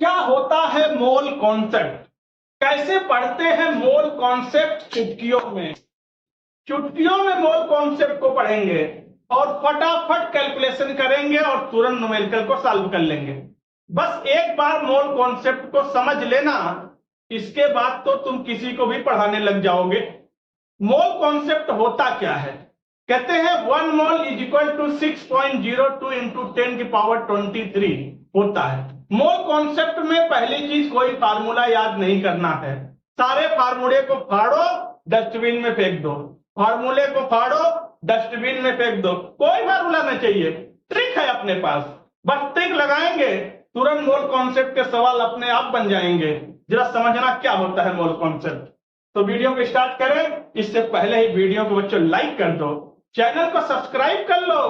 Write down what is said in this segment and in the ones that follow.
क्या होता है मोल कॉन्सेप्ट? कैसे पढ़ते हैं मोल कॉन्सेप्ट? चुटकियों में मोल कॉन्सेप्ट को पढ़ेंगे और फटाफट कैलकुलेशन करेंगे और तुरंत न्यूमेरिकल को सॉल्व कर लेंगे। बस एक बार मोल कॉन्सेप्ट को समझ लेना, इसके बाद तो तुम किसी को भी पढ़ाने लग जाओगे। मोल कॉन्सेप्ट होता क्या है? कहते हैं 1 mole is equal to 6.02 into 10 की पावर 23 होता है। मोल कॉन्सेप्ट में पहली चीज कोई फार्मूला याद नहीं करना है। सारे फार्मूले को फाड़ो, डस्टबिन में फेंक दो। फार्मूले को फाड़ो, डस्टबिन में फेंक दो। कोई फार्मूला नहीं चाहिए, ट्रिक है अपने पास। बस ट्रिक लगाएंगे, तुरंत मोल कॉन्सेप्ट के सवाल अपने आप बन जाएंगे। जरा समझना क्या होता है मोल कॉन्सेप्ट। तो वीडियो को स्टार्ट करें। इससे पहले ही वीडियो को बच्चों लाइक कर दो, चैनल को सब्सक्राइब कर लो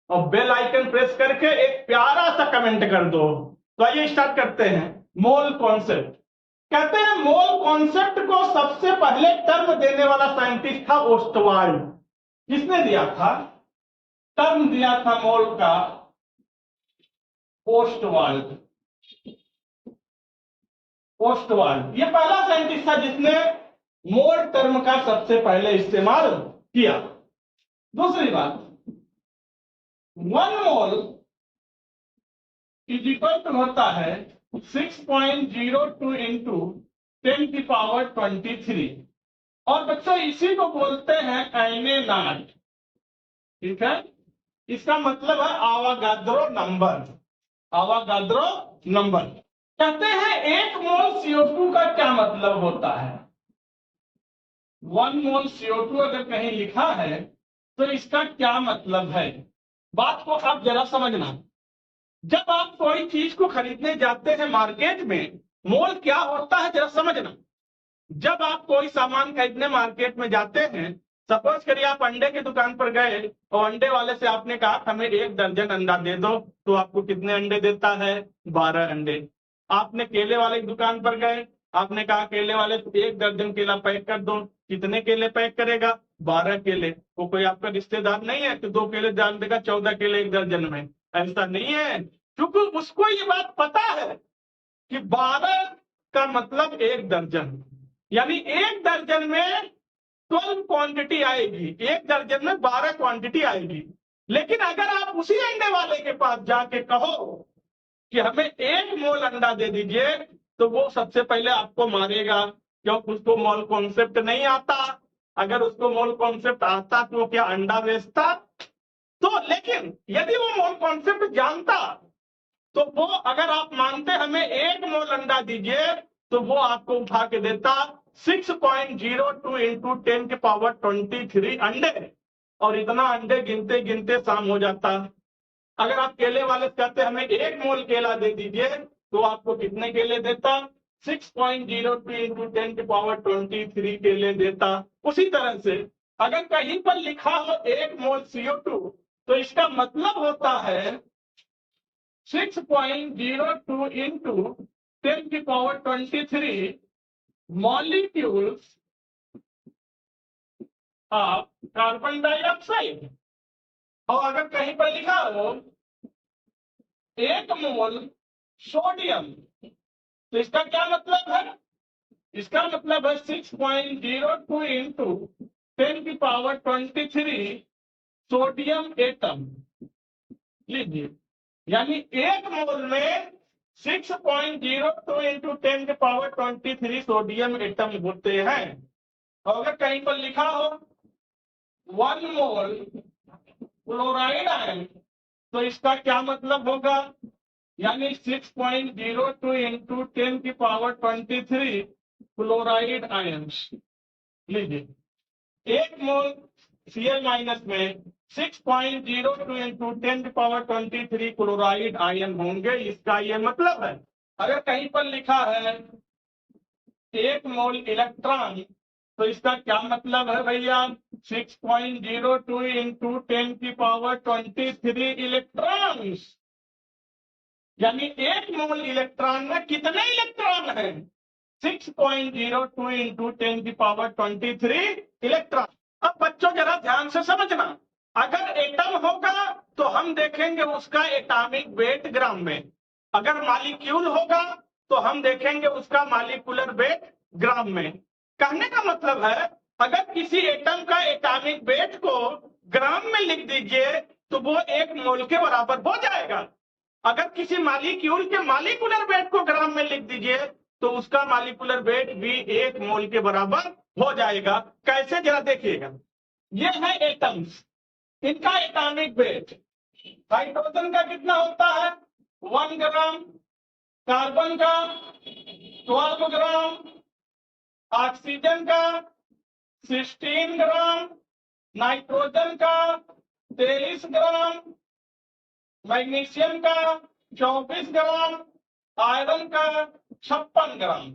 और बेल आइकन प्रेस करके एक प्यारा सा कमेंट कर दो। तो आइए स्टार्ट करते हैं। मोल कॉन्सेप्ट कहते हैं, मोल कॉन्सेप्ट को सबसे पहले टर्म देने वाला साइंटिस्ट था ओस्टवाल्ड। किसने दिया था? टर्म दिया था मोल का ओस्टवाल्ड। ये पहला साइंटिस्ट था जिसने मोल टर्म का सबसे पहले इस्तेमाल किया। दूसरी बात, 1 मोल इज इक्वल टू होता है 6.02 इंटू 10 की पावर 23। और बच्चों इसी को बोलते हैं Na0। ठीक है, इसका मतलब है आवागाद्रो नंबर। कहते हैं 1 मोल CO2 का क्या मतलब होता है? 1 मोल CO2 अगर कहीं लिखा है तो इसका क्या मतलब है? बात को आप जरा समझना। जब आप कोई चीज को खरीदने जाते हैं मार्केट में, मोल क्या होता है जरा समझना। जब आप कोई सामान खरीदने मार्केट में जाते हैं, सपोज करिए आप अंडे की दुकान पर गए और अंडे वाले से आपने कहा हमें 1 दर्जन अंडा दे दो, तो आपको कितने अंडे देता है? 12 अंडे। आपने केले वाले की दुकान पर गए, आपने कहा केले वाले 1 दर्जन केला पैक कर दो, कितने केले पैक करेगा? 12 केले। वो कोई आपका रिश्तेदार नहीं है कि 2 केले डाल देगा 14 केले 1 दर्जन में। ऐसा नहीं है, क्योंकि उसको ये बात पता है कि 12 का मतलब 1 दर्जन, यानी 1 दर्जन में 12 क्वांटिटी आएगी, 1 दर्जन में 12 क्वांटिटी आएगी। लेकिन अगर आप उसी अंडे वाले के पास जाके कहो कि हमें 1 मोल अंडा दे दीजिए, तो वो सबसे पहले आपको मारेगा, क्योंकि उसको मोल कॉन्सेप्ट नहीं आता। अगर उसको मोल कॉन्सेप्ट आता तो क्या अंडा बेचता? तो लेकिन यदि वो मोल कॉन्सेप्ट जानता तो वो, अगर आप मानते हमें 1 मोल अंडा दीजिए, तो वो आपको उठा के देता 6.02 इंटू 10 की पावर 23 अंडे, और इतना अंडे गिनते गिनते शाम हो जाता। अगर आप केले वाले से कहते हमें 1 मोल केला दे दीजिए, तो आपको कितने केले देता? 6.02 इंटू 10 की पावर 23 केले देता। उसी तरह से अगर कहीं पर लिखा हो 1 मोल CO2, तो इसका मतलब होता है 6.02 इंटू 10 की power 23 molecules of carbon dioxide. और अगर कहीं पर लिखा हो 1 मोल सोडियम, तो इसका क्या मतलब है? इसका मतलब है 6.02 इंटू 10 की पावर 23 सोडियम एटम। लीजिए, यानी 1 मोल में 6.02 इंटू 10 की पावर 23 सोडियम एटम होते हैं। और अगर कहीं पर लिखा हो 1 मोल क्लोराइड आयन, तो इसका क्या मतलब होगा? यानी 6.02 इंटू 10 की पावर 23 क्लोराइड आयंस। लीजिए, 1 मोल Cl माइनस में 6.02 इंटू 10 की पावर 23 क्लोराइड आयन होंगे। इसका ये मतलब है। अगर कहीं पर लिखा है 1 मोल इलेक्ट्रॉन, तो इसका क्या मतलब है भैया? 6.02 इंटू 10 की पावर 23 इलेक्ट्रॉन्स। यानी 1 मोल इलेक्ट्रॉन में कितने इलेक्ट्रॉन हैं? 6.02 इंटू 10 की पावर 23 इलेक्ट्रॉन। अब बच्चों जरा ध्यान से समझना, अगर एटम होगा तो हम देखेंगे उसका एटॉमिक वेट ग्राम में, अगर मॉलिक्यूल होगा तो हम देखेंगे उसका मॉलिक्यूलर वेट ग्राम में। कहने का मतलब है अगर किसी एटम का एटॉमिक वेट को ग्राम में लिख दीजिए तो वो 1 मोल के बराबर हो जाएगा। अगर किसी मॉलिक्यूल के मॉलिक्यूलर वेट को ग्राम में लिख दीजिए तो उसका मॉलिक्यूलर वेट भी 1 मोल के बराबर हो जाएगा। कैसे, जरा देखिएगा। ये है एटम्स, इनका एटॉमिक वेट। हाइड्रोजन का कितना होता है? 1 ग्राम, कार्बन का 12 ग्राम, ऑक्सीजन का 16 ग्राम, नाइट्रोजन का 23 ग्राम, मैग्नीशियम का 24 ग्राम, आयरन का 56 ग्राम।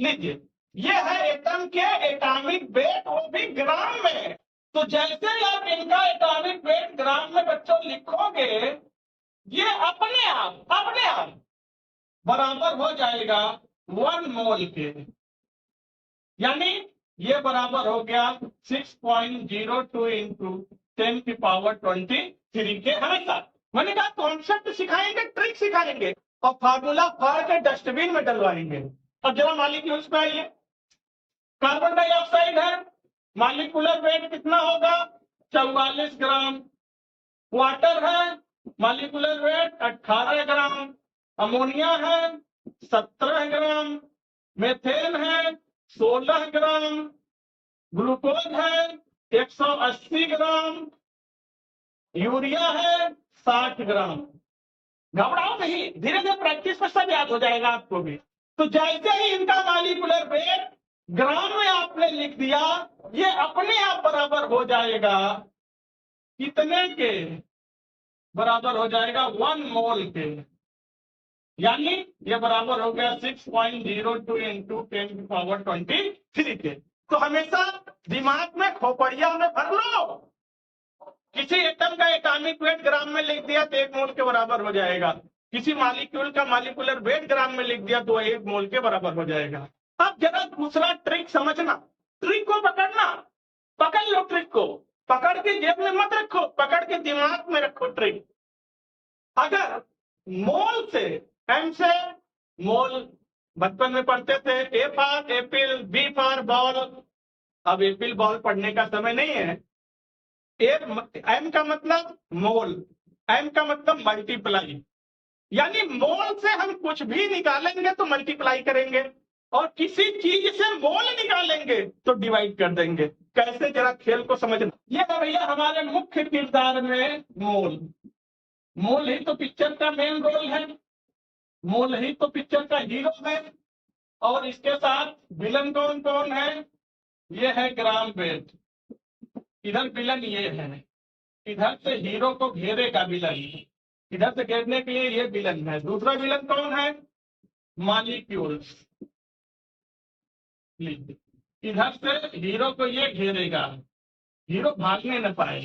लीजिए, ये है एटम के एटॉमिक वेट, वो भी ग्राम में। तो जैसे ही आप इनका एटॉमिक वेट ग्राम में बच्चों लिखोगे, ये अपने आप बराबर हो जाएगा 1 मोल के। यानी ये बराबर हो गया 6.02 इंटू 10 की पावर 23 के। हमेशा मैंने कहा कॉन्सेप्ट सिखाएंगे, ट्रिक सिखाएंगे और फार्मूला फाड़ के डस्टबिन में डलवाएंगे। अब जरा मॉलिक्यूल्स पे आइए। कार्बन डाइऑक्साइड है, मॉलिक्यूलर वेट कितना होगा? 44 ग्राम। वाटर है, मॉलिक्यूलर वेट 18 ग्राम। अमोनिया है 17 ग्राम। मेथेन है 16 ग्राम। ग्लूकोज है 180 ग्राम। यूरिया है 60 ग्राम। घबराओ नहीं, धीरे धीरे प्रैक्टिस में सब याद हो जाएगा आपको भी। तो जैसे ही इनका मॉलिक्यूलर वेट ग्राम में आपने लिख दिया, ये अपने आप बराबर हो जाएगा कितने के? बराबर हो जाएगा 1 मोल के। यानी ये बराबर हो गया 6.02 इंटू 10 की पावर 23 के। तो हमेशा दिमाग में खोपड़िया में भर लो, किसी एटम का एटॉमिक वेट ग्राम में लिख दिया तो 1 मोल के बराबर हो जाएगा। किसी मॉलिक्यूल का मॉलिक्यूलर वेट ग्राम में लिख दिया तो 1 मोल के बराबर हो जाएगा। अब जरा दूसरा ट्रिक समझना, ट्रिक को पकड़ना, पकड़ लो ट्रिक को, पकड़ के जेब में मत रखो, पकड़ के दिमाग में रखो ट्रिक। अगर मोल से, एम से, मोल बचपन में पढ़ते थे, A for apple, B for ball. अब एपिल बॉल पढ़ने का समय नहीं है। एम का मतलब मोल, एम का मतलब मल्टीप्लाई। यानी मोल से हम कुछ भी निकालेंगे तो मल्टीप्लाई करेंगे और किसी चीज से मोल निकालेंगे तो डिवाइड कर देंगे। कैसे, जरा खेल को समझना। ये है भैया हमारे मुख्य किरदार में मोल। मोल ही तो पिक्चर का मेन रोल है, मोल ही तो पिक्चर का हीरो है। और इसके साथ विलन कौन कौन है? ये है ग्राम वेट, इधर विलन ये है, इधर से हीरो को घेरेगा विलन, इधर से घेरने के लिए ये विलन है। दूसरा विलन कौन है? मॉलिक्यूल्स। इधर से हीरो को ये घेरेगा, हीरो भागने न पाए।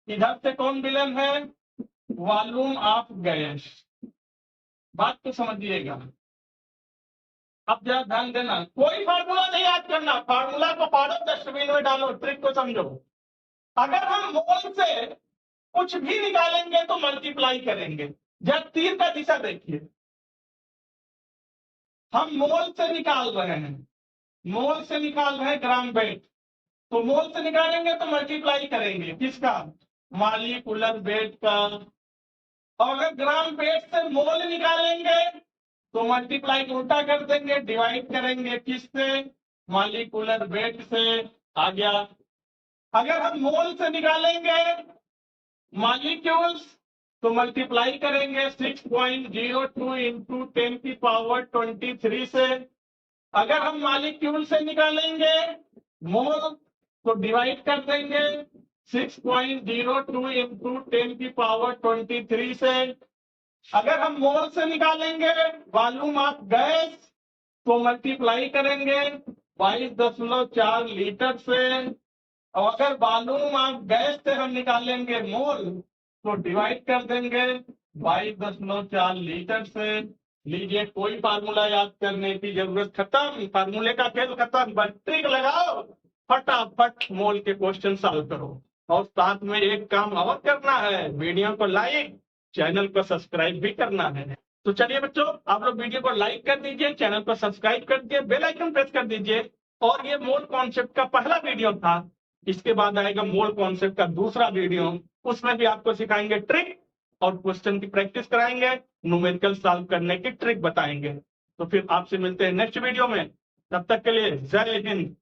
इधर से कौन विलन है? Volume of gas. बात तो समझिएगा। अब जरा ध्यान देना, कोई फार्मूला नहीं याद करना, फार्मूला को पाड़ो, डस्टबिन में डालो, ट्रिक को समझो। अगर हम मोल से कुछ भी निकालेंगे तो मल्टीप्लाई करेंगे। जब तीर का दिशा देखिए, हम मोल से निकाल रहे हैं, मोल से निकाल रहे हैं ग्राम वेट, तो मोल से निकालेंगे तो मल्टीप्लाई करेंगे किसका? मॉलिक्यूलर वेट का। और अगर ग्राम वेट से मोल निकालेंगे तो मल्टीप्लाई उल्टा कर देंगे, डिवाइड करेंगे किससे? मॉलिक्यूलर वेट से। आ गया। अगर हम मोल से निकालेंगे मॉलिक्यूल्स तो मल्टीप्लाई करेंगे 6.02 इंटू 10 की पावर 23 से। अगर हम मॉलिक्यूल से निकालेंगे मोल तो डिवाइड कर देंगे 6.02 इंटू 10 की पावर 23 से। अगर हम मोल से निकालेंगे वॉल्यूम ऑफ गैस तो मल्टीप्लाई करेंगे 22.4 लीटर से। और अगर वॉल्यूम ऑफ गैस से हम निकालेंगे मोल तो डिवाइड कर देंगे 22.4 लीटर से। लीजिए, कोई फार्मूला याद करने की जरूरत खत्म, फार्मूले का खेल खत्म। बस ट्रिक लगाओ, फटाफट मोल के क्वेश्चन सॉल्व करो। और साथ में एक काम और करना है, वीडियो को लाइक, चैनल को सब्सक्राइब भी करना है। तो चलिए बच्चों, आप लोग वीडियो को लाइक कर दीजिए, चैनल को सब्सक्राइब कर दीजिए, बेल आइकन प्रेस कर दीजिए। और ये मोल कॉन्सेप्ट का पहला वीडियो था। इसके बाद आएगा मोल कॉन्सेप्ट का दूसरा वीडियो, उसमें भी आपको सिखाएंगे ट्रिक और क्वेश्चन की प्रैक्टिस कराएंगे, न्यूमेरिकल सॉल्व करने की ट्रिक बताएंगे। तो फिर आपसे मिलते हैं नेक्स्ट वीडियो में। तब तक के लिए जय हिंद।